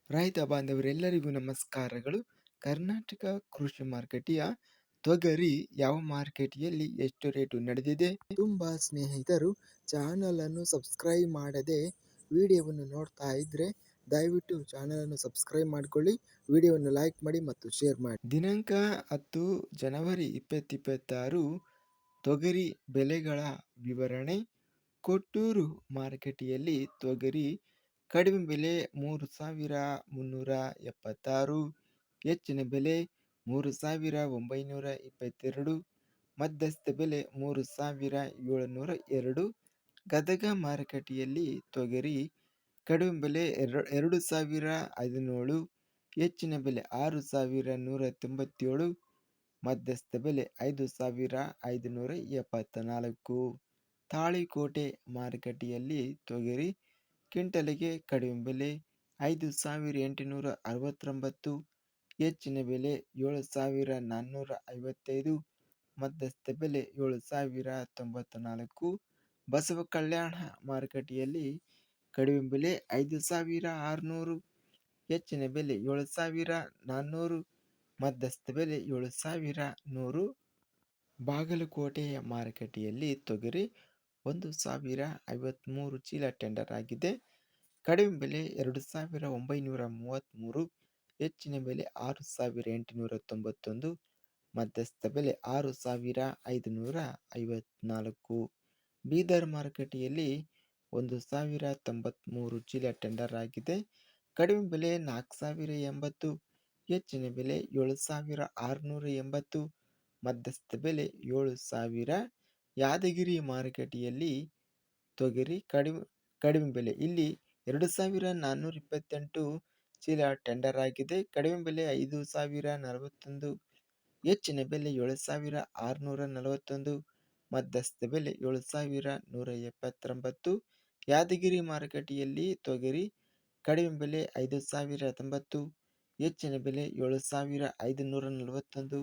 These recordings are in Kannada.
ರೈತ ಬಾಂಧವರೆಲ್ಲರಿಗೂ ನಮಸ್ಕಾರಗಳು. ಕರ್ನಾಟಕ ಕೃಷಿ ಮಾರುಕಟ್ಟೆಯ ತೊಗರಿ ಯಾವ ಮಾರುಕಟ್ಟೆಯಲ್ಲಿ ಎಷ್ಟು ರೇಟು ನಡೆದಿದೆ? ತುಂಬ ಸ್ನೇಹಿತರು ಚಾನಲ್ ಅನ್ನು ಸಬ್ಸ್ಕ್ರೈಬ್ ಮಾಡದೆ ವಿಡಿಯೋವನ್ನು ನೋಡ್ತಾ ಇದ್ರೆ ದಯವಿಟ್ಟು ಚಾನಲ್ ಅನ್ನು ಸಬ್ಸ್ಕ್ರೈಬ್ ಮಾಡಿಕೊಳ್ಳಿ, ವಿಡಿಯೋವನ್ನು ಲೈಕ್ ಮಾಡಿ ಮತ್ತು ಶೇರ್ ಮಾಡಿ. ದಿನಾಂಕ 10 ಜನವರಿ 2026 ತೊಗರಿ ಬೆಲೆಗಳ ವಿವರಣೆ. ಕೊಟ್ಟೂರು ಮಾರುಕಟ್ಟೆಯಲ್ಲಿ ತೊಗರಿ ಕಡಿಮೆ ಬೆಲೆ 3,376, ಹೆಚ್ಚಿನ ಬೆಲೆ 3,922, ಮಧ್ಯಸ್ಥ ಬೆಲೆ 3,702. ಗದಗ ಮಾರುಕಟ್ಟೆಯಲ್ಲಿ ತೊಗರಿ ಕಡಿಮೆ ಬೆಲೆ 2,017, ಹೆಚ್ಚಿನ ಬೆಲೆ 6,197, ಮಧ್ಯಸ್ಥ ಬೆಲೆ 5,574. ತಾಳಿಕೋಟೆ ಮಾರುಕಟ್ಟೆಯಲ್ಲಿ ತೊಗರಿ ಕ್ವಿಂಟಲಿಗೆ ಕಡಿಮೆ ಬೆಲೆ 5,869, ಹೆಚ್ಚಿನ ಬೆಲೆ 7,455, ಮಧ್ಯಸ್ಥ ಬೆಲೆ 7,094. ಬಸವ ಕಲ್ಯಾಣ ಮಾರುಕಟ್ಟೆಯಲ್ಲಿ ಕಡಿಮೆ ಬೆಲೆ 5,600, ಹೆಚ್ಚಿನ ಬೆಲೆ 7,400, ಮಧ್ಯಸ್ಥ ಬೆಲೆ 7,100. ಬಾಗಲಕೋಟೆಯ ಮಾರುಕಟ್ಟೆಯಲ್ಲಿ ತೊಗರಿ 1,053 ಚೀಲ ಟೆಂಡರ್ ಆಗಿದೆ. ಕಡಿಮೆ ಬೆಲೆ 2,933, ಹೆಚ್ಚಿನ ಬೆಲೆ 6,891, ಮಧ್ಯಸ್ಥ ಬೆಲೆ 6,554. ಬೀದರ್ ಮಾರುಕಟ್ಟೆಯಲ್ಲಿ 1,093 ಚೀಲ ಟೆಂಡರ್ ಆಗಿದೆ. ಕಡಿಮೆ ಬೆಲೆ 4,080, ಹೆಚ್ಚಿನ ಬೆಲೆ 7,680, ಮಧ್ಯಸ್ಥ ಬೆಲೆ 7,000. ಯಾದಗಿರಿ ಮಾರುಕಟ್ಟೆಯಲ್ಲಿ ತೊಗರಿ ಕಡಿಮೆ ಬೆಲೆ ಇಲ್ಲಿ 2,428 ಚೀಲ ಟೆಂಡರ್ ಆಗಿದೆ. ಕಡಿಮೆ ಬೆಲೆ 5,041, ಹೆಚ್ಚಿನ ಬೆಲೆ 7,641, ಮಧ್ಯಸ್ಥ ಬೆಲೆ 7,179. ಯಾದಗಿರಿ ಮಾರುಕಟ್ಟೆಯಲ್ಲಿ ತೊಗರಿ ಕಡಿಮೆ ಬೆಲೆ 5,090, ಹೆಚ್ಚಿನ ಬೆಲೆ 7,541,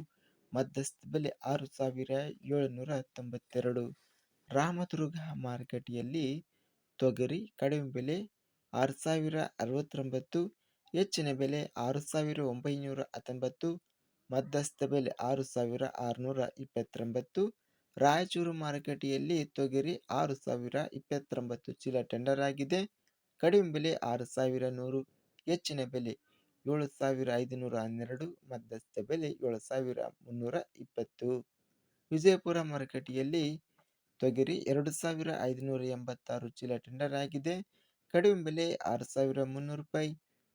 ಮಧ್ಯಸ್ಥ ಬೆಲೆ 6,792. ರಾಮದುರ್ಗ ಮಾರುಕಟ್ಟೆಯಲ್ಲಿ ತೊಗರಿ ಕಡಿಮೆ ಬೆಲೆ 6,069, ಹೆಚ್ಚಿನ ಬೆಲೆ 6,919, ಮಧ್ಯಸ್ಥ ಬೆಲೆ 6,629. ರಾಯಚೂರು ಮಾರುಕಟ್ಟೆಯಲ್ಲಿ ತೊಗರಿ 6,029 ಚೀಲ ಟೆಂಡರ್ ಆಗಿದೆ. ಕಡಿಮೆ ಬೆಲೆ 6,100, ಹೆಚ್ಚಿನ ಬೆಲೆ 7,512, ಮಧ್ಯಸ್ಥ ಬೆಲೆ 7,320. ವಿಜಯಪುರ ಮಾರುಕಟ್ಟೆಯಲ್ಲಿ ತೊಗರಿ 2,586 ಚೀಲ ಟೆಂಡರ್ ಆಗಿದೆ. ಕಡಿಮೆ ಬೆಲೆ 6,300 ರೂಪಾಯಿ,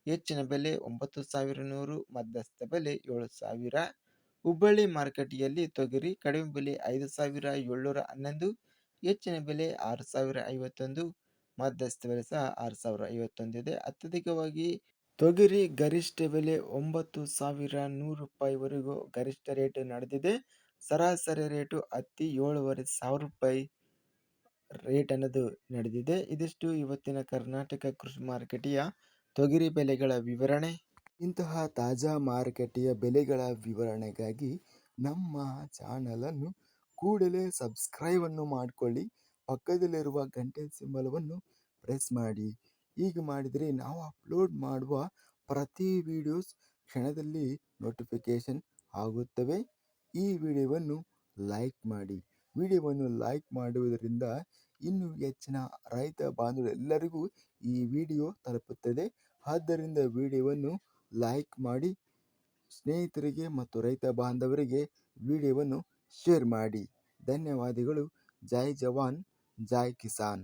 ಹೆಚ್ಚಿನ ಬೆಲೆ 9,100, ಮಧ್ಯಸ್ಥ ಬೆಲೆ 7,000. ಹುಬ್ಬಳ್ಳಿ ಮಾರುಕಟ್ಟೆಯಲ್ಲಿ ತೊಗರಿ ಕಡಿಮೆ ಬೆಲೆ 5,711, ಹೆಚ್ಚಿನ ಬೆಲೆ 6,051, ಮಧ್ಯಸ್ಥ ಬೆಲೆ ಸಹ 6,051 ಇದೆ. ಅತ್ಯಧಿಕವಾಗಿ ತೊಗರಿ ಗರಿಷ್ಠ ಬೆಲೆ 9,100 ರೂಪಾಯಿವರೆಗೂ ಗರಿಷ್ಠ ರೇಟ್ ನಡೆದಿದೆ. ಸರಾಸರಿ ರೇಟು ಹತ್ತಿ 7,500 ರೂಪಾಯಿ ರೇಟ್ ಅನ್ನೋದು ನಡೆದಿದೆ. ಇದಿಷ್ಟು ಇವತ್ತಿನ ಕರ್ನಾಟಕ ಕೃಷಿ ಮಾರುಕಟ್ಟೆಯ ತೊಗರಿ ಬೆಲೆಗಳ ವಿವರಣೆ. ಇಂತಹ ತಾಜಾ ಮಾರುಕಟ್ಟೆಯ ಬೆಲೆಗಳ ವಿವರಣೆಗಾಗಿ ನಮ್ಮ ಚಾನಲನ್ನು ಕೂಡಲೇ ಸಬ್ಸ್ಕ್ರೈಬ್ ಅನ್ನು ಮಾಡಿಕೊಳ್ಳಿ, ಪಕ್ಕದಲ್ಲಿರುವ ಗಂಟೆ ಸಿಂಬಲವನ್ನು ಪ್ರೆಸ್ ಮಾಡಿ. ಹೀಗೆ ಮಾಡಿದರೆ ನಾವು ಅಪ್ಲೋಡ್ ಮಾಡುವ ಪ್ರತಿ ವಿಡಿಯೋಸ್ ಕ್ಷಣದಲ್ಲಿ ನೋಟಿಫಿಕೇಶನ್ ಆಗುತ್ತವೆ. ಈ ವಿಡಿಯೋವನ್ನು ಲೈಕ್ ಮಾಡಿ. ವಿಡಿಯೋವನ್ನು ಲೈಕ್ ಮಾಡುವುದರಿಂದ ಇನ್ನೂ ಹೆಚ್ಚಿನ ರೈತ ಬಾಂಧವರೆಲ್ಲರಿಗೂ ಈ ವಿಡಿಯೋ ತಲುಪುತ್ತದೆ. ಆದ್ದರಿಂದ ವಿಡಿಯೋವನ್ನು ಲೈಕ್ ಮಾಡಿ, ಸ್ನೇಹಿತರಿಗೆ ಮತ್ತು ರೈತ ಬಾಂಧವರಿಗೆ ವಿಡಿಯೋವನ್ನು ಶೇರ್ ಮಾಡಿ. ಧನ್ಯವಾದಗಳು. ಜೈ ಜವಾನ್, ಜೈ ಕಿಸಾನ್.